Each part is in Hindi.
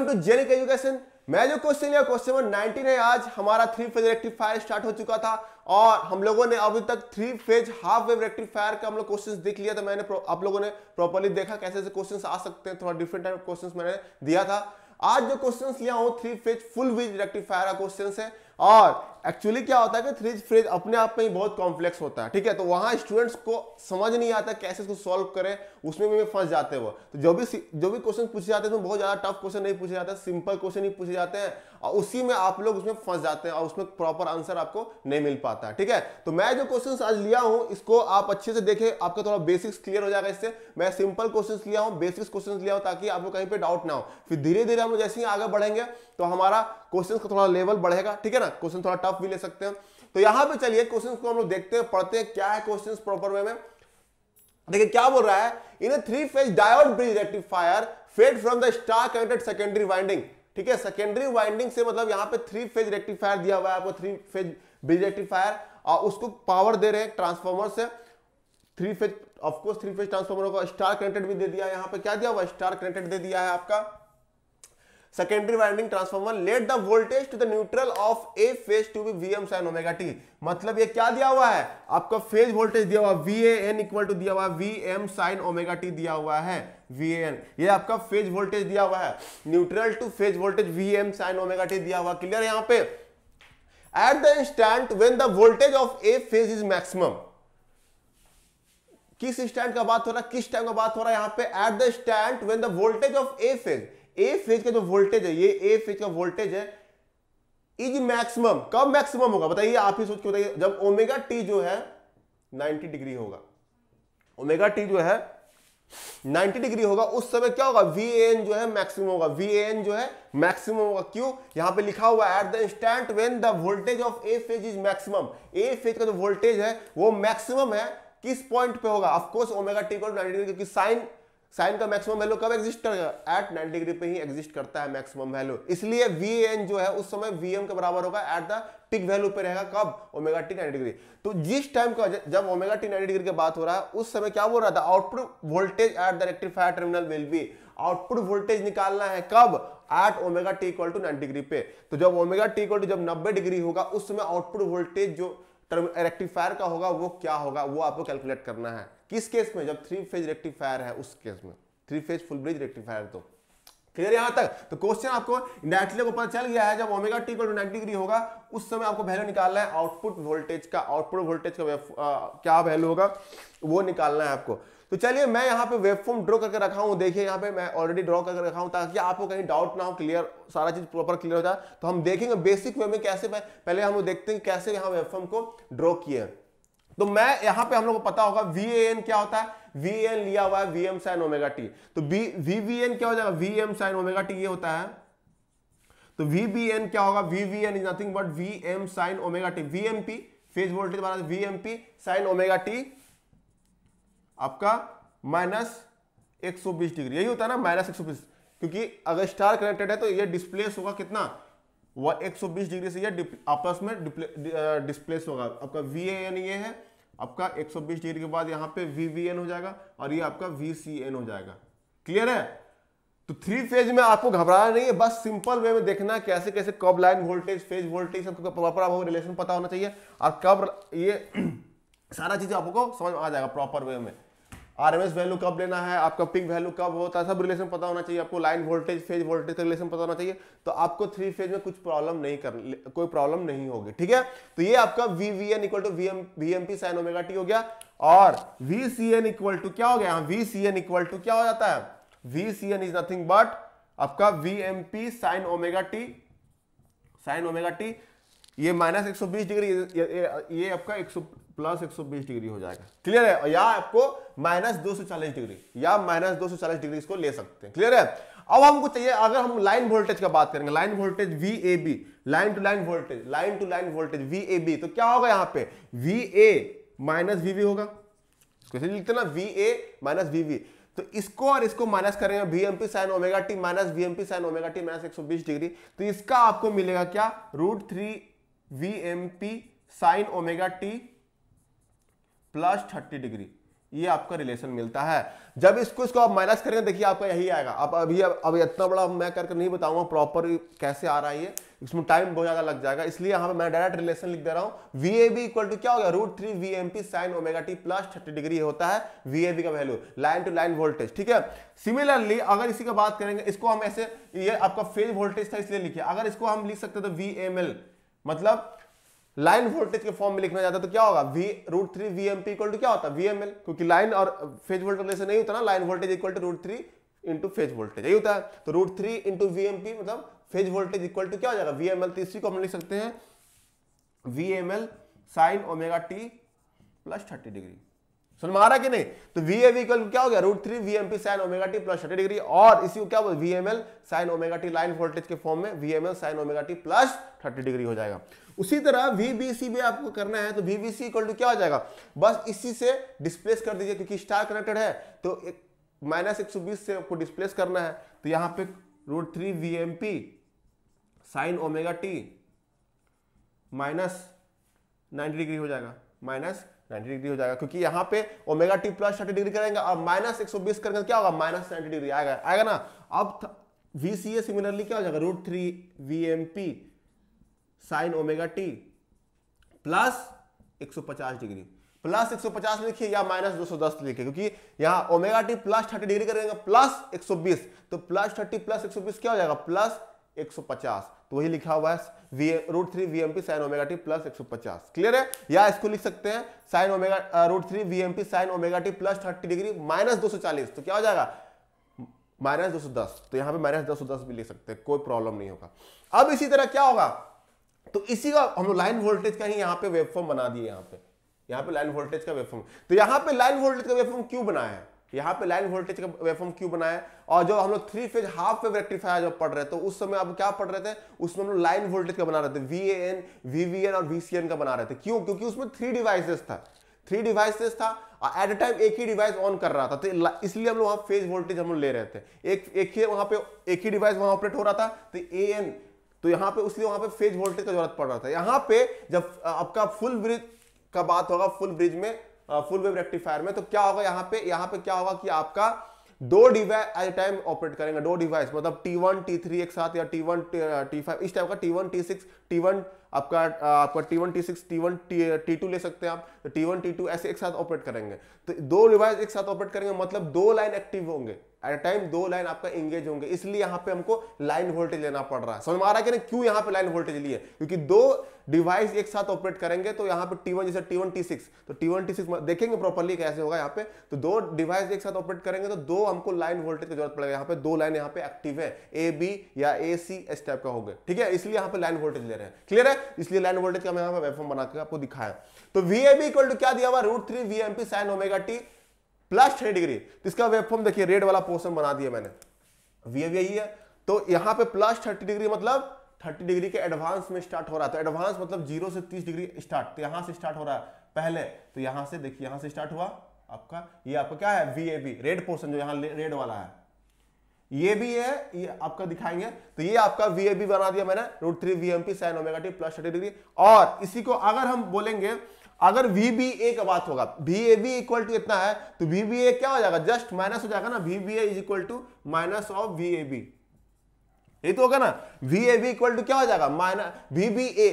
Welcome to genic education. मैं जो क्वेश्चन लिया क्वेश्चन नंबर 19 है। आज हमारा 3 फेज रेक्टिफायर स्टार्ट हो चुका था और हम लोगों ने अभी तक 3 फेज हाफ वेव रेक्टिफायर का हम लोग क्वेश्चंस देख लिया था। मैंने आप लोगों ने प्रॉपर्ली देखा कैसे ऐसे क्वेश्चंस आ सकते हैं, थोड़ा डिफरेंट टाइप क्वेश्चंस मैंने दिया था। आज जो क्वेश्चंस लिया हूं 3 फेज फुल वेव रेक्टिफायर का क्वेश्चंस है और एक्चुअली क्या होता है कि 3 फेज अपने आप में ही बहुत कॉम्प्लेक्स होता है, ठीक है। तो वहां स्टूडेंट्स को समझ नहीं आता कैसे इसको सॉल्व करें, उसमें भी फंस जाते हैं वो। तो जो भी क्वेश्चन पूछे जाते हैं तो बहुत ज्यादा टफ क्वेश्चन नहीं पूछे जाते, सिंपल क्वेश्चन ही पूछे जाते हैं और उसी में आप लोग उसमें फंस जाते हैं और उसमें प्रॉपर आंसर आपको नहीं मिल पाता है, ठीक है। तो मैं जो क्वेश्चन आज लिया हूं इसको आप अच्छे से देखें, आपका थोड़ा बेसिक्स क्लियर हो जाएगा इससे। मैं सिंपल क्वेश्चन लिया हूं, बेसिक्स क्वेश्चन लिया हूं ताकि आपको कहीं पे डाउट ना हो। फिर धीरे धीरे हम लोग जैसे ही आगे बढ़ेंगे तो हमारा क्वेश्चन का थोड़ा लेवल बढ़ेगा, ठीक है ना। क्वेश्चन थोड़ा टफ भी ले सकते हैं। तो यहां पे चलिए क्वेश्चन को हम लोग देखते हैं, पढ़ते हैं क्या है क्वेश्चन प्रॉपर वे में। देखिए क्या बोल रहा है, in a 3 phase diode bridge rectifier fed from the star connected secondary winding, ठीक है। सेकेंडरी वाइंडिंग से मतलब यहां पे 3 फेज रेक्टिफायर दिया हुआ है आपको, 3 फेज ब्रिज रेक्टिफायर, और उसको पावर दे रहे हैं ट्रांसफार्मर से। 3 phase of course 3 phase transformer को स्टार कनेक्टेड भी दे दिया है, यहां पे क्या दिया हुआ है, स्टार कनेक्टेड दे दिया है आपका। Secondary winding transformer let the voltage to the neutral of a phase to be VM sine omega t. मतलब ये क्या दिया हुआ है आपका, फेज वोल्टेज दिया हुआ VAN इक्वल टू दिया हुआ VM साइन ओमेगा टी दिया हुआ है। VAN ये आपका फेज वोल्टेज दिया हुआ है, neutral two phase voltage VM sign omega T दिया हुआ। क्लियर यहां पे, at the instant when the voltage of a phase is maximum. किस इंस्टेंट का बात हो रहा है, किस टाइम का बात हो रहा है यहां पे, at the instant when the voltage of a phase, A phase का जो वोल्टेज है, ये ए फेज का वोल्टेज है इज मैक्सिमम। कब मैक्सिमम होगा बताइए, आप ही सोच के बताइए। जब ओमेगा टी जो है 90 डिग्री होगा, ओमेगा टी जो है 90 डिग्री होगा, उस समय क्या होगा, VAN जो है मैक्सिमम होगा, VAN जो है मैक्सिमम होगा। क्यों, यहां पे लिखा हुआ है at the instant when the voltage of a phase is maximum. A phase का जो वोल्टेज है वो मैक्सिमम है, किस पॉइंट पे होगा, ऑफ कोर्स ओमेगा टी को 90 डिग्री, क्योंकि साइन का मैक्सिमम वैल्यू कब एग्जिस्ट करेगा, एट 90 डिग्री पे ही एग्जिस्ट करता है मैक्सिमम वैल्यू। इसलिए VAN जो है उस समय VM के बराबर होगा, एट द पिक वैल्यू पे रहेगा कब, ओमेगा टी 90 डिग्री। तो जिस टाइम का जब ओमेगा टी 90 डिग्री की बात हो रहा है उस समय क्या बोल रहा था, output voltage at the rectifier terminal will be, output voltage निकालना है कब, at omega t equal to 90 degree पे। तो जब ओमेगा टी इक्वल टू जब 90 डिग्री होगा उस समय आउटपुट वोल्टेज जो रेक्टिफायर का होगा वो क्या होगा, वो आपको कैलकुलेट करना है। किस केस में, जब 3 फेज रेक्टिफायर है उस केस में, 3 फेज फुल ब्रिज रेक्टिफायर। तो क्लियर यहां तक। तो क्वेश्चन आपको इंडायरेक्टली को पता चल गया है, जब omega t equal to 90 degree होगा उस समय आपको वैल्यू निकालना है आउटपुट वोल्टेज का, आउटपुट वोल्टेज का क्या वैल्यू होगा वो निकालना है आपको। तो चलिए मैं यहाँ पे वेवफॉर्म ड्रॉ करके रखा हूँ, देखिए यहाँ पे मैं ऑलरेडी ड्रॉ करके रखा हूँ ताकि आपको कहीं डाउट ना हो, क्लियर सारा चीज प्रॉपर क्लियर हो जाए। तो हम देखेंगे बेसिक वे में कैसे, पहले हम देखते हैं कैसे यहाँ वेवफॉर्म को ड्रॉ किए। तो मैं यहाँ पे हम लोग को पता होगा VAN क्या होता है, VAN लिया हुआ है VM साइन ओमेगा टी। तो VBN क्या हो जाएगा, VM साइन ओमेगा टी ये होता है। तो VBN क्या होगा, VBN is nothing but VM sign omega T, VMP phase voltage बना VMP साइन ओमेगा टी आपका माइनस 120 डिग्री, यही होता है ना माइनस 120, क्योंकि अगर स्टार कनेक्टेड है तो ये डिस्प्लेस होगा कितना, वह 120 डिग्री से ये आपस में डिस्प्लेस होगा। आपका VAN ये है, आपका 120 डिग्री के बाद यहाँ पे VBN हो जाएगा और ये आपका VCN हो जाएगा। क्लियर है। तो 3 फेज में आपको घबराना नहीं है, बस सिंपल वे में देखना है कैसे कैसे कब लाइन वोल्टेज फेज वोल्टेज सबको प्रॉपर आपको रिलेशन पता होना चाहिए और कब ये सारा चीज आपको समझ आ जाएगा प्रॉपर वे में। RMS वैल्यू कब लेना है, आपका पिक वैल्यू कब होता है, सब रिलेशन पता होना चाहिए आपको। लाइन वोल्टेज फेज वोल्टेज का रिलेशन पता होना चाहिए, तो आपको 3 फेज में कुछ कोई प्रॉब्लम नहीं होगी, ठीक है। तो ये आपका VVN equal to VMP sine omega t हो गया और VCN इक्वल टू क्या हो गया, VCN इक्वल टू क्या हो जाता है, VCN इज नथिंग बट आपका VMP sine omega T, sign omega t ये माइनस 120 डिग्री, ये आपका प्लस 120 डिग्री हो जाएगा। क्लियर है, या आपको माइनस 240 डिग्री या माइनस 240 डिग्री इसको ले सकते हैं। क्लियर है। अब हमको चाहिए, अगर हम लाइन वोल्टेज का बात करेंगे, line voltage VAB, line to line voltage, line to line voltage VAB, तो क्या होगा यहाँ पे VA माइनस VB होगा, कैसे लिखते ना, VA माइनस VB। तो इसको और इसको माइनस करेंगे, VMP sine omega T minus VMP sine omega T minus 120 degree, तो इसका आपको मिलेगा क्या, √3 VMP sine omega T plus 30 degree. ये आपका रिलेशन मिलता है। जब इसको आप माइनस करेंगे, देखिए आपका यही आएगा। अब इतना बड़ा मैं करके नहीं बताऊंगा प्रॉपर कैसे आ रहा है ये, इसमें टाइम बहुत ज्यादा लग जाएगा, इसलिए यहां पे मैं डायरेक्ट रिलेशन लिख दे रहा हूं। VAB इक्वल टू क्या हो गया, √3 VMP sin omega t plus 30 degree होता है VAB का वैल्यू, लाइन टू लाइन वोल्टेज, ठीक है। सिमिलरली अगर इसी का बात करेंगे, इसको हम ऐसे, ये आपका फेज वोल्टेज था इसलिए लिखिए, अगर इसको हम लिख सकते तो VML, मतलब लाइन वोल्टेज के फॉर्म में लिखना चाहता तो क्या होगा, √3 VMP इक्वल टू क्या होता है VML, क्योंकि लाइन और फेज वोल्टेज रिलेशन नहीं होता ना, line voltage equal to √3 into phase voltage, यही होता है। तो √3 इंटू VMP मतलब फेज वोल्टेज इक्वल टू क्या हो जाएगा VML। तो इसी को हम लिख सकते हैं VML sin omega t plus 30 degree. समझ में आ रहा कि नहीं। तो VAB इक्वल क्या हो गया, √3 VMP sin omega t plus 30 degree, और इसी को क्या बोलते VML sin omega t line voltage के फॉर्म में VML sin omega t plus 30 degree हो जाएगा। उसी तरह VBC भी आपको करना है, तो VBC इक्वल टू क्या हो जाएगा, बस इसी से डिस्प्लेस कर दीजिए, क्योंकि स्टार कनेक्टेड है तो -120 से आपको डिस्प्लेस करना है। तो यहां पे √3 VMP sin omega t -90 degree हो जाएगा, -90 डिग्री हो जाएगा, क्योंकि यहां पे ओमेगा t प्लस 30 डिग्री करेंगे और -120 करेंगे क्या होगा, -90 डिग्री आएगा ना। अब VCA सिमिलरली क्या हो जाएगा, √3 VMP sin omega t plus 150 degree, plus 150 लिखिए या -210 लिखिए, क्योंकि यहां ओमेगा t प्लस 30 डिग्री करेंगे प्लस 120, तो प्लस 30 प्लस 120 क्या हो जाएगा, प्लस 150। तो वही लिखा हुआ है √3 VMP sin omega t plus 150। Clear है। या इसको लिख सकते हैं sin omega √3 VMP sin omega t plus 30 degree -240, तो क्या हो जाएगा -210। तो यहां पे -210 भी लिख सकते हैं, कोई प्रॉब्लम नहीं होगा। अब इसी तरह क्या होगा, तो इसी का हम लोग लाइन वोल्टेज का ही यहाँ पे वेवफॉर्म बना दिए, यहाँ पे लाइन वोल्टेज का वेवफॉर्म। तो यहाँ पे लाइन वोल्टेज का वेवफॉर्म क्यों बनाया है, यहाँ पे लाइन वोल्टेज का वेवफॉर्म क्यों बनाया है। और जो हम लोग 3 फेज हाफ वेव रेक्टिफायर जब पढ़ रहे थे, उस समय आप क्या पढ़ रहे थे, उसमें हम लोग लाइन वोल्टेज का बना रहे थे, VAN, VVN और VCN का बना रहे थे। क्यों, क्योंकि उसमें 3 डिवाइसेस था और एट अ टाइम एक ही डिवाइस ऑन कर रहा था, तो इसलिए हम लोग वहां फेज वोल्टेज हम लोग ले रहे थे, एक ही वहां पे एक ही डिवाइस वहां ऑपरेट हो रहा था, तो AN, तो यहाँ पे इसलिए वहां पे फेज वोल्टेज का जरूरत पड़ रहा था। यहाँ पे जब आपका फुल ब्रिज का बात होगा, फुल ब्रिज में फुल वेव रेक्टिफायर में, तो क्या होगा, यहाँ पे क्या होगा कि आपका 2 डिवाइस एट टाइम ऑपरेट करेंगे, 2 डिवाइस मतलब T1 T3 एक साथ, या T1 T5 इस टाइप का, T1 T6 T1 आपका T1 T6 T1 T2 ले सकते हैं आप, तो T1 T2 ऐसे एक साथ ऑपरेट करेंगे। तो 2 डिवाइस एक साथ ऑपरेट करेंगे मतलब 2 लाइन एक्टिव होंगे एट अ टाइम, 2 लाइन आपका एंगेज होंगे, इसलिए यहाँ पे हमको लाइन वोल्टेज लेना पड़ रहा है। समझ में आ रहा है कि नहीं, क्यों यहाँ पे लाइन वोल्टेज लिए, क्योंकि 2 डिवाइस एक साथ ऑपरेट करेंगे। तो यहाँ पे T1 जैसे T1 T6, तो T1 T6 देखेंगे प्रॉपर्ली कैसे होगा। यहाँ पे तो 2 डिवाइस एक साथ ऑपरेट करेंगे तो 2 हमको लाइन वोल्टेज की जरूरत पड़ेगा। यहाँ पे 2 लाइन यहाँ पे एक्टिव है, AB या AC इस टाइप का होगा, ठीक है, इसलिए यहाँ पे लाइन वोल्टेज ले रहे हैं। क्लियर है, इसलिए लाइन वोल्टेज का मैं यहाँ पे वेवफॉर्म बना के आपको दिखाया। तो VAB इक्वल टू क्या दिया हुआ, √3 VMP sin omega t plus 30 degree. तो इसका वेवफॉर्म देखिए, रेड वाला पोर्शन बना दिया मैंने, VAB यही है। तो यहाँ पे प्लस 30 डिग्री मतलब 30 डिग्री के एडवांस में स्टार्ट हो रहा है। तो एडवांस मतलब 0 से 30 डिग्री स्टार्ट, तो यहां से स्टार्ट हो रहा है पहले, तो यहां से देखिए, यहां से स्टार्ट हुआ आपका, ये आपका क्या है VAB, रेड पोर्शन जो यहाँ रेड वाला है, ये भी है, ये आपका दिखाएंगे। तो ये आपका VAB बना दिया मैंने, √3 VMP sin omega t plus 30 degree. और इसी को अगर हम बोलेंगे, अगर VBA का बात होगा, VAB इक्वल टू इतना है, तो VBA क्या हो जाएगा, जस्ट माइनस हो जाएगा ना, VBA is equal to minus of VAB, ये तो होगा ना। VAB इक्वल टू क्या हो जाएगा, VBA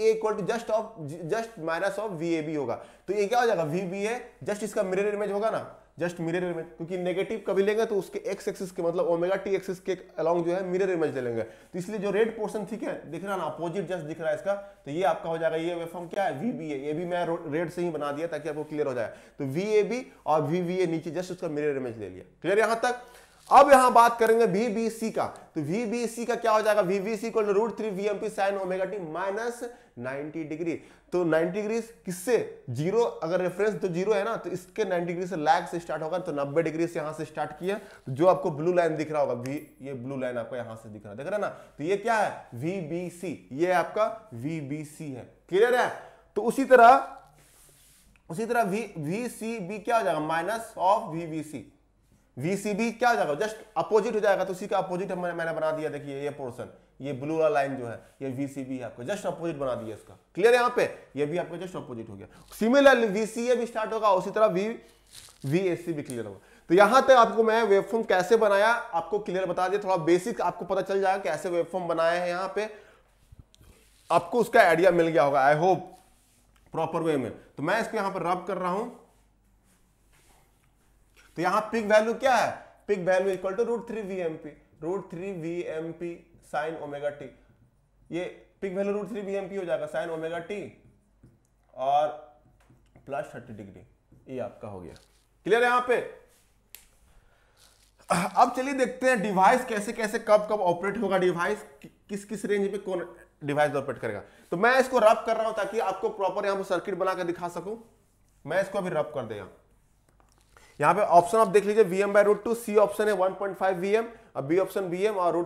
equal to just minus of VAB होगा। तो ये क्या हो जाएगा, VBA जस्ट इसका मिरर इमेज होगा ना, जस्ट मिरर इमेज, क्योंकि नेगेटिव कभी लेंगे तो उसके एक्स एक्सिस के मतलब ओमेगा t एक्सिस के अलोंग जो है मिरर इमेज ले लेंगे। तो इसलिए जो रेड पोर्शन ठीक है दिख रहा है ना, अपोजिट जस्ट दिख रहा है इसका, तो ये आपका हो जाएगा, ये वेवफॉर्म क्या है VBA, ये भी मैं रेड से ही बना दिया ताकि आपको क्लियर हो जाए। तो VAB और VBA नीचे जस्ट उसका मिरर इमेज ले लिया। क्लियर यहां तक। अब यहां बात करेंगे VBC का। तो VBC का क्या हो जाएगा, VBC equal to √3 VMP sin omega t minus 90 degree. तो 90 डिग्री किससे, 0 अगर रेफरेंस तो 0 है ना, तो इसके 90 डिग्री से लैग से स्टार्ट होगा, तो 90 डिग्री से यहां से स्टार्ट किया। तो जो आपको ब्लू लाइन दिख रहा होगा, ये ब्लू लाइन आपको यहां से दिख रहा है, देख रहे ना, तो ये क्या है VBC, ये आपका VBC है। क्लियर है। तो उसी तरह VCB क्या हो जाएगा, माइनस ऑफ VBC, VCB क्या हो जाएगा, जस्ट अपोजिट हो जाएगा। तो उसी का अपोजिट मैंने बना दिया, देखिए ये पोर्शन, ये ब्लू वाला लाइन जो है ये VCB है, आपको जस्ट अपोजिट बना दिया इसका। क्लियर है, यहाँ पे ये भी आपका जस्ट अपोजिट हो गया। सिमिलरली VCA भी स्टार्ट होगा, उसी तरह VAC भी क्लियर होगा। तो यहां तक आपको मैं वेवफॉर्म कैसे बनाया आपको क्लियर बता दिया, थोड़ा बेसिक आपको पता चल जाएगा कैसे वेवफॉर्म बनाए हैं, यहां पे आपको उसका आइडिया मिल गया होगा आई होप प्रॉपर वे में। तो मैं इसको यहां पर रब कर रहा हूं। तो यहां पिक वैल्यू क्या है, peak value equal to √3 VMP sine omega t. ये पिक वैल्यू √3 VMP हो जाएगा साइन ओमेगा टी और प्लस 30 डिग्री, ये आपका हो गया क्लियर है यहां पे। अब चलिए देखते हैं डिवाइस कैसे कैसे कब कब ऑपरेट होगा, डिवाइस किस किस रेंज पे कौन डिवाइस ऑपरेट करेगा। तो मैं इसको रब कर रहा हूं ताकि आपको प्रॉपर यहां पर सर्किट बना कर दिखा सकूं। मैं इसको अभी रब कर देगा। यहां पे ऑप्शन आप देख लीजिए VM/√2, C ऑप्शन है 1.5 VM और B ऑप्शन VM और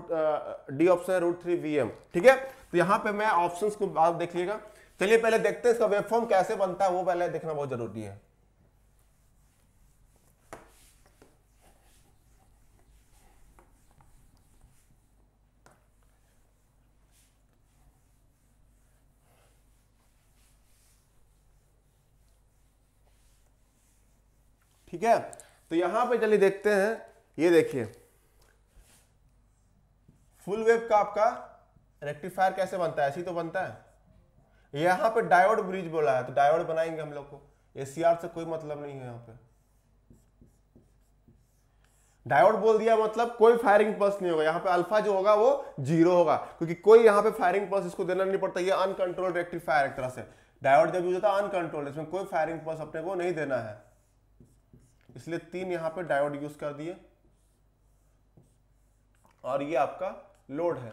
D ऑप्शन है √3 VM, ठीक है। तो यहां पे मैं ऑप्शंस को आप देख लीजिएगा। चलिए पहले देखते हैं इसका वेवफॉर्म कैसे बनता है, वो पहले देखना बहुत जरूरी है। ठीक है, तो यहां पे चलिए देखते हैं। ये देखिए फुल वेव का आपका रेक्टिफायर कैसे बनता है, ऐसे ही तो बनता है। यहां पे डायोड ब्रिज बोला है तो डायोड बनाएंगे हम लोग को, ACR से कोई मतलब नहीं है। यहां पे डायोड बोल दिया मतलब कोई फायरिंग पल्स नहीं होगा, यहां पे अल्फा जो होगा वो 0 होगा, क्योंकि कोई यहां पे फायरिंग पल्स इसको देना नहीं पड़ता। ये अनकंट्रोल रेक्टिफायर एक तरह से डायोड जब यूज होता है अनकंट्रोल, इसमें कोई फायरिंग पल्स अपने को नहीं देना है, इसलिए 3 यहां पे डायोड यूज कर दिए। और ये आपका लोड है,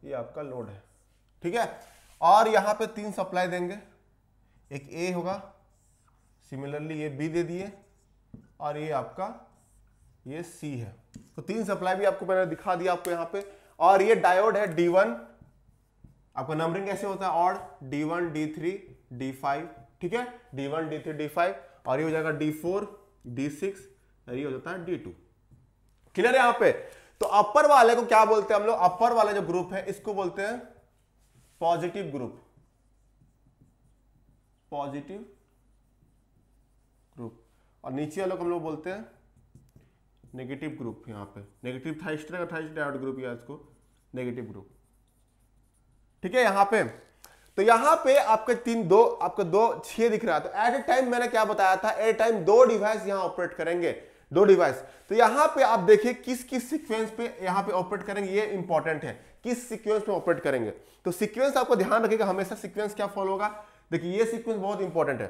ये आपका लोड है, ठीक है। और यहां पे 3 सप्लाई देंगे, एक A होगा, सिमिलरली ये B दे दिए और ये आपका ये C है। तो 3 सप्लाई भी आपको मैंने दिखा दिया आपको यहां पे। और ये डायोड है D1, आपका नंबरिंग कैसे होता है ऑड, D1 D3 D5, ठीक है, D1 D3 D5 और ये हो जाएगा D4 D6 और ये हो जाता है D2, क्लियर है यहां पे। तो अपर वाले को क्या बोलते हैं हम लोग, अपर वाला जो ग्रुप है इसको बोलते हैं पॉजिटिव ग्रुप, पॉजिटिव ग्रुप। और नीचे वालों को हम लोग बोलते हैं नेगेटिव ग्रुप। यहां पे नेगेटिव थाइस्टर का डायोड ग्रुप या इसको नेगेटिव ग्रुप, ठीक है यहां पे। तो यहां पे आपके 2 6 दिख रहा है। तो एट ए टाइम मैंने क्या बताया था, एट ए टाइम 2 डिवाइस यहां ऑपरेट करेंगे, 2 डिवाइस। तो यहां पे आप देखिए किस किस सीक्वेंस पे यहां पे ऑपरेट करेंगे, ये इंपॉर्टेंट है किस सीक्वेंस पे ऑपरेट करेंगे। तो सीक्वेंस आपको ध्यान रखिएगा, हमेशा सीक्वेंस क्या फॉलो होगा। देखिए ये सीक्वेंस बहुत इंपॉर्टेंट है।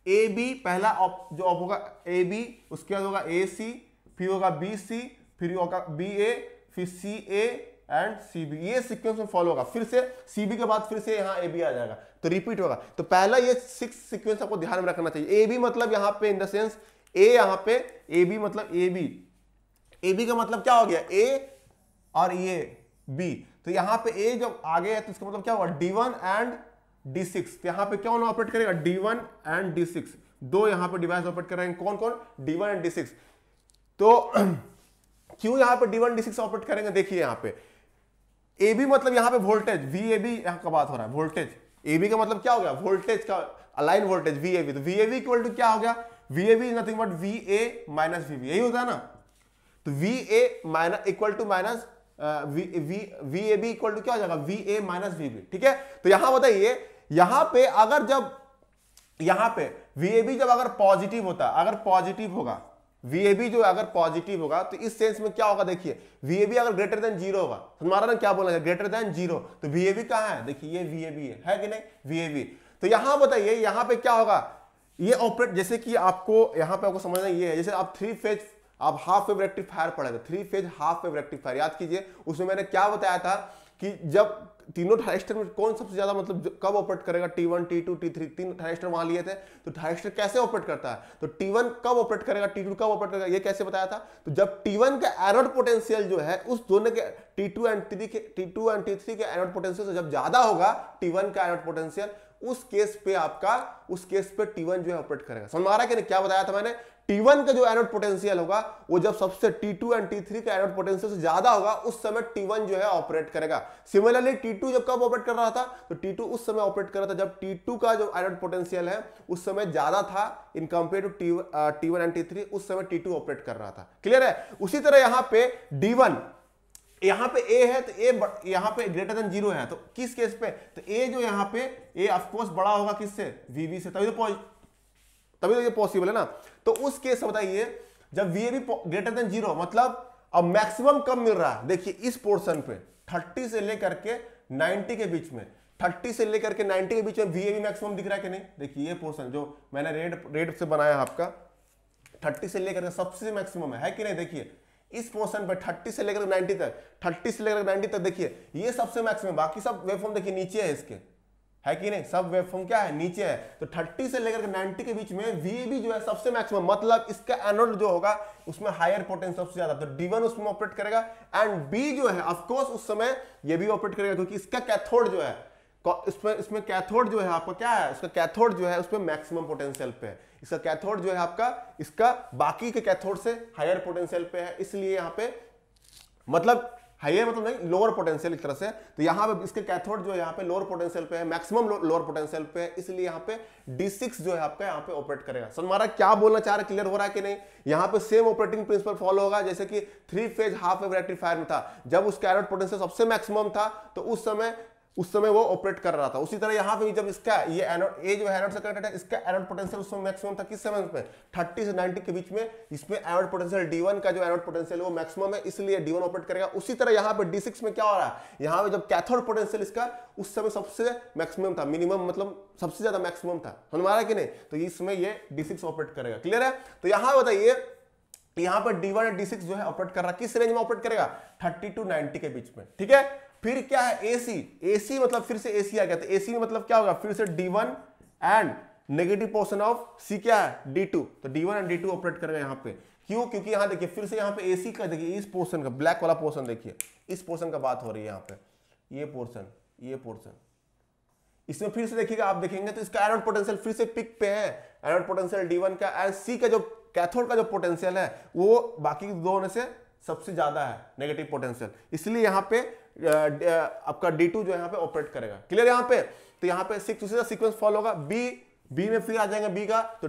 AB पहला जो ऑप होगा AB, उसके बाद होगा AC, फिर होगा BC, फिर होगा BA, फिर CA एंड CB, ये सीक्वेंस में फॉलो होगा। फिर से CB के बाद फिर से यहाँ AB आ जाएगा, तो रिपीट होगा। तो पहला ये 6 सीक्वेंस आपको ध्यान में रखना चाहिए। AB मतलब यहाँ पे इन द सेंस A, यहाँ पे AB मतलब AB का मतलब क्या हो गया A और ये B। तो यहाँ पे A जब आगे है तो इसका मतलब क्या होगा D1 एंड D6। तो यहाँ पे कौन ऑपरेट करेगा, D1 एंड D6, 2 यहाँ पे डिवाइस ऑपरेट करेंगे। कौन कौन, D1 एंड D6। तो क्यों यहाँ पे D1 D6 ऑपरेट करेंगे, देखिए यहाँ पे AB मतलब यहाँ पे वोल्टेज, VAB यहाँ का बात हो रहा है, वोल्टेज। AB का मतलब क्या हो गया, वोल्टेज का अलाइन वोल्टेज VAB। तो VAB इक्वल टू क्या हो गया, VAB is nothing but VA minus VB, यही होता है ना। तो VA minus equal to minus VAB equal to क्या हो जाएगा, VA माइनस VB, ठीक है। तो यहां बताइए, यहां पे अगर जब यहां पे VAB जब अगर पॉजिटिव होता, अगर पॉजिटिव होगा VAB जो अगर पॉजिटिव होगा तो इस सेंस में क्या होगा, देखिए VAB अगर ग्रेटर देन 0 होगा, तुम्हारा ना क्या बोला है, ग्रेटर देन 0। तो VAB कहां है, देखिए ये VAB है कि नहीं, VAB। तो यहां बताइए यहां पे क्या होगा, ये ऑपरेट, जैसे कि आपको यहां पे आपको समझना ये है, जैसे आप 3 फेज आप हाफ वेव रेक्टिफायर पढ़े थे, 3 फेज हाफ वेव रेक्टिफायर याद कीजिए। उसमें मैंने क्या बताया था कि जब तीनों थायरिस्टर में कौन सबसे ज्यादा मतलब कब ऑपरेट करेगा, T1 T2 T3, 3 थायरिस्टर वहां लिए थे। तो थायरिस्टर कैसे ऑपरेट करता है, तो T1 कब ऑपरेट करेगा, T2 कब ऑपरेट करेगा, ये कैसे बताया था। तो जब T1 का एनोड पोटेंशियल जो है उस दोनों के T2 एंड T3 के एनोड पोटेंशियल से जब ज्यादा होगा T1 का एनोड पोटेंशियल, उस केस पे T1 जो है ऑपरेट करेगा। समझ में आ रहा है कि नहीं? क्या बताया था मैंने? T1 का जो एनोड पोटेंशियल होगा वो जब सबसे T2 एंड T3 का एनोड पोटेंशियल से ज्यादा होगा उस समय T1 जो है ऑपरेट करेगा। सिमिलरली T2 जब कब ऑपरेट कर रहा था तो T2 उस समय ऑपरेट कर रहा था जब T2 का जो एनोड पोटेंशियल है उस समय ज्यादा था in compare to T1 and T3, उस समय T2 ऑपरेट कर रहा था। क्लियर है? उसी तरह यहां पे D1, यहां पे A है तो A यहां पे ग्रेटर देन 0 है, तो किस केस पे? तो A जो यहां पे A ऑफ कोर्स बड़ा होगा किससे? VB से, तभी तो ये पॉसिबल है ना। तो उस केस में बताइए जब VAB ग्रेटर देन 0 मतलब अब मैक्सिमम कब मिल रहा है? देखिए इस पोर्शन पे 30 से लेकर के 90 के बीच में, 30 से लेकर के 90 के बीच में VAB मैक्सिमम दिख रहा है कि नहीं? देखिए ये पोर्शन जो मैंने रेड से बनाया आपका 30 से लेकर के सबसे मैक्सिमम है कि नहीं? देखिए इस पोर्शन पर 30 से लेकर 90 तक, 30 से लेकर 90 तक देखिए ये सबसे मैक्सिमम, बाकी सब वेवफॉर्म देखिए नीचे है इसके, है कि नहीं? सब वेवफॉर्म क्या है? नीचे है। तो 30 से लेकर 90 के बीच में VAB जो है सबसे मैक्सिमम, मतलब इसका एनोड जो होगा उसमें हायर पोटेंशियल सबसे ज्यादा, तो D1 उसमें ऑपरेट करेगा एंड B जो है ऑफ कोर्स उस समय ये भी ऑपरेट करेगा क्योंकि इसका कैथोड जो है इसमें कैथोड जो है आपका क्या है? इसका कैथोड जो है उसमें मैक्सिमम पोटेंशियल पे है। इसका कैथोड जो है आपका इसका बाकी के कैथोड से हायर पोटेंशियल पे है, इसलिए यहाँ पे मतलब हायर मतलब नहीं, लोअर पोटेंशियल एक तरह से। तो यहाँ पे इसके कैथोड जो है यहाँ पे लोअर पोटेंशियल पे है, मैक्सिमम लोअर पोटेंशियल पे है, इसलिए यहाँ पे D6 जो है आपका यहाँ पे ऑपरेट करेगा। समझ मारा क्या बोलना चाह रहा है? क्लियर हो रहा है कि नहीं? यहाँ पे सेम ऑपरेटिंग प्रिंसिपल फॉलो होगा जैसे कि 3 फेज हाफ वेव रेक्टिफायर में था, जब उसका एनोड पोटेंशियल सबसे मैक्सिमम था तो उस समय वो ऑपरेट कर रहा था। उसी तरह यहाँ पे जब इसका ये एनोड A जो है एनोड से कनेक्टेड है, इसका एनोड पोटेंशियल उस समय मैक्सिमम था किस समय पे? 30 से 90 के बीच में। इसमें एनोड पोटेंशियल D1 का जो एनोड पोटेंशियल है वो मैक्सिमम है, इसलिए D1 ऑपरेट करेगा। उसी तरह यहाँ पे D6 में क्या हो रहा है? यहाँ पे जब कैथोड पोटेंशियल इसका उस समय सबसे मैक्सिमम था, मिनिमम मतलब सबसे ज्यादा मैक्सिमम था, समझ में आ रहा है कि नहीं? तो इसमें ये D6 ऑपरेट करेगा। क्लियर है? तो यहाँ बताइए यहाँ पर D1 और D6 जो है ऑपरेट कर रहा है, किस रेंज में ऑपरेट करेगा? 30 to 90 के बीच में। ठीक है, फिर क्या है? AC मतलब फिर से AC आ गया, तो AC में मतलब क्या होगा? फिर से D1 and negative portion of C क्या है? D2, तो D1 एंड D2 ऑपरेट करेगा यहाँ पे। क्यों? क्योंकि यहाँ देखिए फिर से यहाँ पे AC का देखिए इस पोर्शन का ब्लैक वाला पोर्शन देखिए, इस पोर्शन का बात हो रही है यहाँ पे, ये पोर्शन इसमें फिर से देखिएगा, आप देखेंगे तो इसका एनोड पोटेंशियल फिर से पिक पे है, एनोड पोटेंशियल D1 का, एंड C का जो कैथोड का जो पोटेंशियल है वो बाकी दो में से सबसे ज्यादा है नेगेटिव पोटेंशियल, इसलिए यहाँ पे आपका D2 जो यहाँ पे ऑपरेट करेगा। क्लियर यहाँ पे? तो यहाँ पे सीक्वेंस फॉलो होगा। बी में फिर आ जाएंगे B का, तो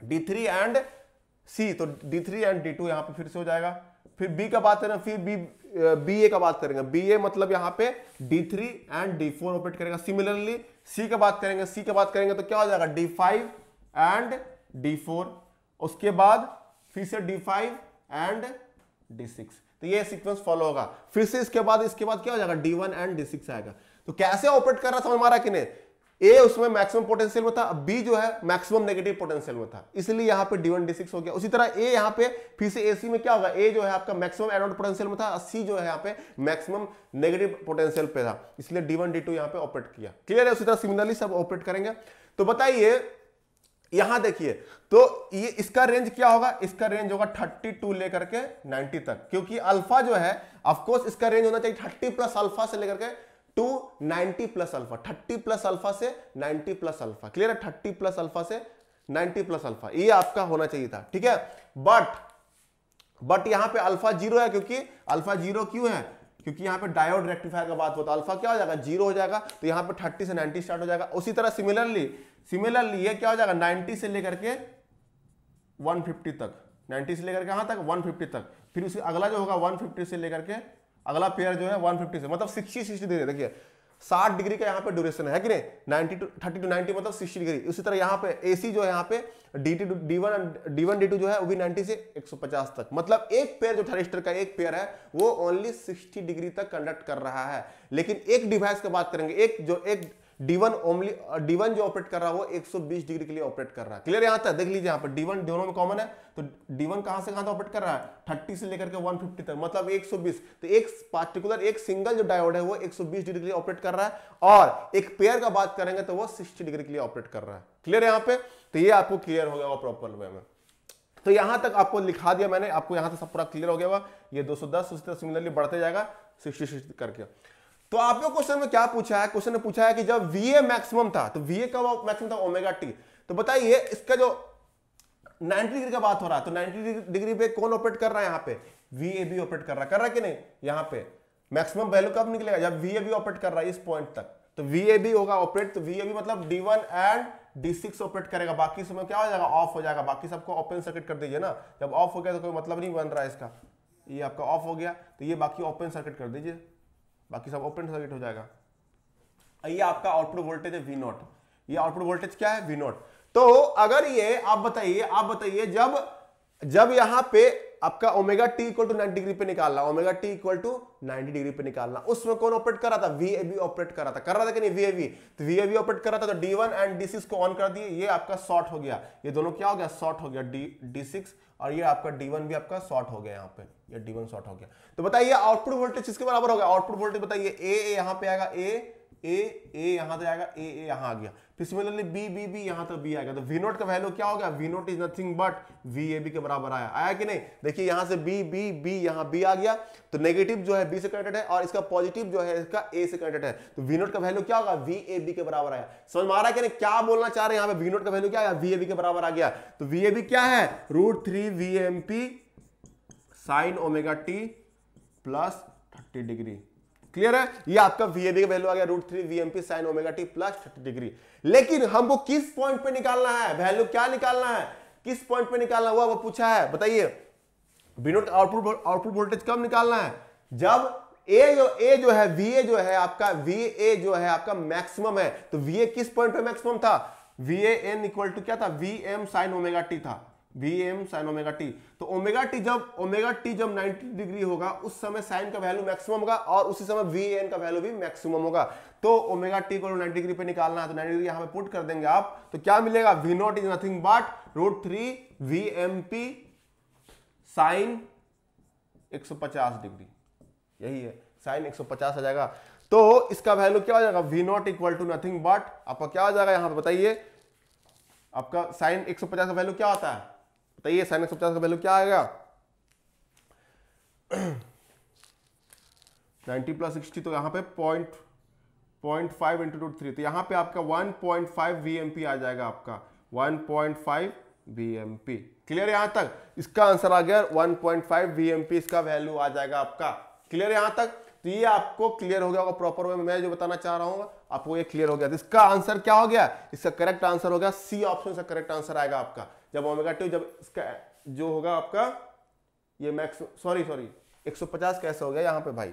D3 एंड C, तो D3 एंड D2 यहाँ पे फिर से हो जाएगा। फिर B का बात करें, फिर BA का बात करेंगे, BA मतलब यहाँ पे D3 एंड D4 ऑपरेट करेगा। सिमिलरली C का बात करेंगे तो क्या हो जाएगा? D5 एंड D4, उसके बाद फिर से D5 एंड D6, तो ये सीक्वेंस फॉलो होगा। फिर से इसके बाद क्या हो जाएगा? D1 एंड D6 आएगा। तो कैसे ऑपरेट कर रहा, समझ मारा कि नहीं? A उसमें मैक्सिमम पोटेंशियल में था, B जो है मैक्सिमम नेगेटिव पोटेंशियल में था, इसलिए यहाँ पे D1 D6 हो गया। उसी तरह A यहाँ पे फिर से AC में क्या होगा? A जो है आपका मैक्सिमम एनोड पोटेंशियल में था, C जो है यहाँ पे मैक्सिमम नेगेटिव पोटेंशियल पे था, इसलिए D1 D2 यहाँ पे ऑपरेट किया। क्लियर है? उसी तरह सिमिलरली सब ऑपरेट करेंगे। तो बताइए यहां देखिए, तो ये इसका रेंज क्या होगा? इसका रेंज होगा 32 लेकर के 90 तक, क्योंकि अल्फा जो है ऑफ कोर्स इसका रेंज होना चाहिए 30 प्लस अल्फा से लेकर के to 90 plus alpha, 30 plus alpha से 90 प्लस अल्फा। क्लियर है? 30 प्लस अल्फा से 90 प्लस अल्फा, ये आपका होना चाहिए था। ठीक है, बट यहां पे अल्फा 0 है, क्योंकि अल्फा 0 क्यों है? क्योंकि यहाँ पे डायोड रेक्टिफायर का बात होता है, अल्फा क्या हो जाएगा? 0 हो जाएगा, तो यहाँ पे 30 से 90 स्टार्ट हो जाएगा। उसी तरह सिमिलरली ये क्या हो जाएगा? 90 से लेकर के 150 तक, 90 से लेकर के कहाँ तक? 150 तक। फिर उसके अगला जो होगा 150 से लेकर के अगला पेयर जो है 150 से, मतलब 60 देखिए 60 डिग्री का यहाँ पे ड्यूरेशन है कि नहीं? 30 to 90 मतलब 60 डिग्री। उसी तरह यहाँ पे AC जो है यहाँ पे D1 D2 जो है वो भी 90 से 150 तक, मतलब एक पेयर जो थरिस्टर का एक पेयर है वो ओनली 60 डिग्री तक कंडक्ट कर रहा है। लेकिन एक डिवाइस की बात करेंगे, एक D1 जो ऑपरेट कर रहा है वो 120 डिग्री के लिए ऑपरेट कर रहा है। क्लियर? यहां तक देख लीजिए, यहाँ पर D1 दोनों में कॉमन है, तो D1 कहां से कहां तक ऑपरेट कर रहा है? 30 से लेकर के 150 तक, मतलब 120। तो एक पार्टिकुलर एक सिंगल जो डायोड है वो 120 डिग्री के लिए ऑपरेट कर रहा है, और एक पेयर का बात करेंगे तो वो 60 डिग्री के लिए ऑपरेट कर रहा है। क्लियर है यहाँ पे? तो ये आपको क्लियर हो गया प्रॉपर वे में। तो यहां तक आपको लिखा दिया मैंने, आपको यहां तक सब पूरा क्लियर हो गया हुआ। ये 210 उसी तरह सिमिलरली बढ़ते जाएगा 60 करके। तो आपको क्वेश्चन में क्या पूछा है, क्वेश्चन ने पूछा है कि जब VA मैक्सिमम था, तो VA का मैक्सिमम था ओमेगा टी, तो बताइए इसका जो 90 डिग्री का बात हो रहा है, तो 90 डिग्री पे कौन ऑपरेट कर रहा है यहाँ पे, VAB ऑपरेट कर रहा है कि नहीं, यहाँ पे मैक्सिमम वैल्यू कब निकलेगा, जब VAB ऑपरेट कर रहा है इस पॉइंट तक, तो VAB होगा ऑपरेट, तो VAB मतलब D1 एंड D6 ऑपरेट करेगा, बाकी समय क्या हो जाएगा, ऑफ हो जाएगा, बाकी सबको ओपन सर्किट कर दीजिए ना, जब ऑफ हो गया तो कोई मतलब नहीं बन रहा है इसका, ये आपका ऑफ हो गया, तो ये बाकी ओपन सर्किट कर दीजिए, बाकी सब ओपन सर्किट हो जाएगा। ये आपका आउटपुट वोल्टेज है V0, ये आउटपुट वोल्टेज क्या है V0। तो अगर ये आप बताइए जब यहां पे आपका omega t equal to 90 degree पे निकालना, omega t equal to 90 degree पे निकालना, उसमें कौन ऑपरेट कर रहा था, VAB ऑपरेट कर रहा था कि नहीं, VAB, तो VAB ऑपरेट कर रहा था, तो D1 एंड D6 को ऑन कर दिए, ये आपका शॉर्ट हो गया, ये दोनों क्या हो गया, शॉर्ट हो गया, D6, और ये आपका D1 भी आपका शॉर्ट हो गया, यहाँ पे ये D1 शॉर्ट हो गया। तो बताइए आउटपुट वोल्टेज किसके बराबर होगा, आउटपुट वोल्टेज बताइए, A यहाँ पे आएगा, A यहाँ से आएगा, A यहाँ आ गया, फिर सिमिलरली B यहाँ तो B आएगा, तो V0 का वैल्यू क्या हो गया, V0 is nothing but VAB के बराबर आया कि नहीं, देखिए यहाँ से B यहाँ B आ गया, तो नेगेटिव जो है B से कनेक्टेड है और इसका पॉजिटिव जो है इसका A से कनेक्टेड है, तो V0 का वैल्यू क्या होगा, VAB के बराबर आया। समझ में आ रहा है कि नहीं क्या बोलना चाह रहे हैं, यहाँ पे V0 का वैल्यू क्या आया, VAB के बराबर आ गया, तो VAB क्या है, √3 VMP sin omega T plus 30 degree, clear है, ये आपका VAB का वैल्यू आ गया √3 VMP sin omega T plus 30 degree. लेकिन हमको किस पॉइंट पे निकालना है, वैल्यू क्या निकालना है, किस पॉइंट पे निकालना हुआ वो पूछा है, बताइए V0 आउटपुट वोल्टेज कब निकालना है, जब A जो है VA जो है आपका मैक्सिमम है, तो VA किस पॉइंट पे मैक्सिमम था, VAN इक्वल टू क्या था, VM sin ओमेगा टी था, VM sin ओमेगा टी, तो ओमेगा टी जब 90 डिग्री होगा उस समय साइन का वैल्यू मैक्सिमम होगा और उसी समय VAN का वैल्यू भी मैक्सिमम होगा, तो ओमेगा टी को 90 डिग्री पे निकालना है, तो 90 डिग्री यहां पे पुट कर देंगे आप, तो क्या मिलेगा, V0 is nothing but √3 VMP sin 150 degree, यही है साइन 150 आ जाएगा, तो इसका वैल्यू क्या हो जाएगा, V0 equal to nothing but आपका क्या हो जाएगा, यहां पे बताइए आपका साइन 150 का वैल्यू क्या होता है, बताइए साइन 150 का वैल्यू क्या आएगा, 90 प्लस 60, तो यहां पे 0.5 इंटू √3, तो यहां पे आपका 1.5 VMP आ जाएगा, आपका 1.5 VMP, क्लियर यहां तक, इसका आंसर आ गया 1.5 VMP, इसका वैल्यू आ जाएगा आपका, क्लियर यहां तक, तो ये आपको क्लियर हो गया होगा प्रॉपर वे में, मैं जो बताना चाह रहा हूं आपको ये क्लियर हो गया, तो इसका आंसर क्या हो गया, इसका करेक्ट आंसर हो गया सी ऑप्शन, से करेक्ट आंसर आएगा आपका, जब ओमेगा टी, जब इसका जो होगा आपका ये मैक्स सॉरी 150 कैसे हो गया यहाँ पे भाई,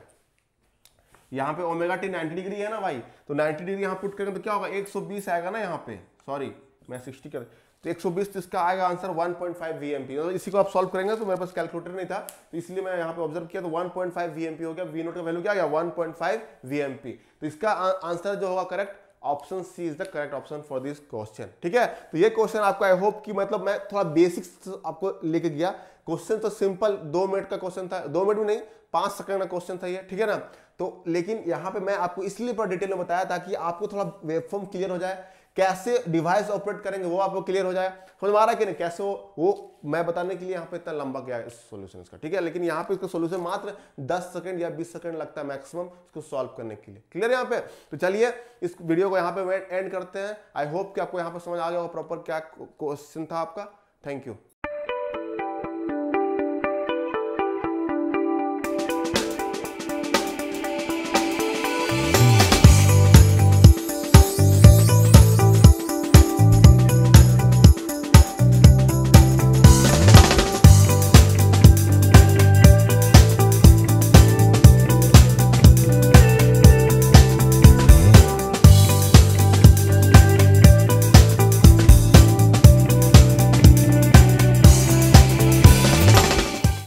यहाँ पे ओमेगा टी 90 डिग्री है ना भाई, तो 90 डिग्री यहाँ पुट करेंगे तो क्या होगा 120 आएगा ना, यहाँ पे सॉरी मैं 60 कर, तो 120, तो इसका आएगा आंसर 1.5 VMP, तो इसी को आप सॉल्व करेंगे, तो मेरे पास कैलकुलेटर नहीं था तो इसलिए मैं यहाँ पे ऑब्जर्व किया, तो 1.5 VMP हो गया, V0 का वैल्यू क्या गया 1.5 VMP, तो इसका आंसर जो होगा correct option C is the correct option for this question, ठीक है। तो ये क्वेश्चन आपको आई होप कि मतलब मैं थोड़ा बेसिक्स आपको लेके गया, क्वेश्चन तो सिंपल 2 मिनट का क्वेश्चन था, 2 मिनट भी नहीं 5 सेकंड का क्वेश्चन था ये, ठीक है ना। तो लेकिन यहाँ पे मैं आपको इसलिए पूरा डिटेल में बताया ताकि आपको थोड़ा वेवफॉर्म क्लियर हो जाए, कैसे डिवाइस ऑपरेट करेंगे वो आपको क्लियर हो जाए, समझ में आ रहा है कि नहीं, कैसे वो मैं बताने के लिए यहाँ पे इतना लंबा गया इस सॉल्यूशन इसका, ठीक है। लेकिन यहाँ पे इसका सॉल्यूशन मात्र 10 सेकंड या 20 सेकंड लगता है मैक्सिमम इसको सॉल्व करने के लिए, क्लियर यहाँ पे। तो चलिए इस वीडियो को यहाँ पे एंड करते हैं। आई होप कि आपको यहाँ पे समझ आ गया होगा प्रॉपर क्या क्वेश्चन था आपका। Thank you.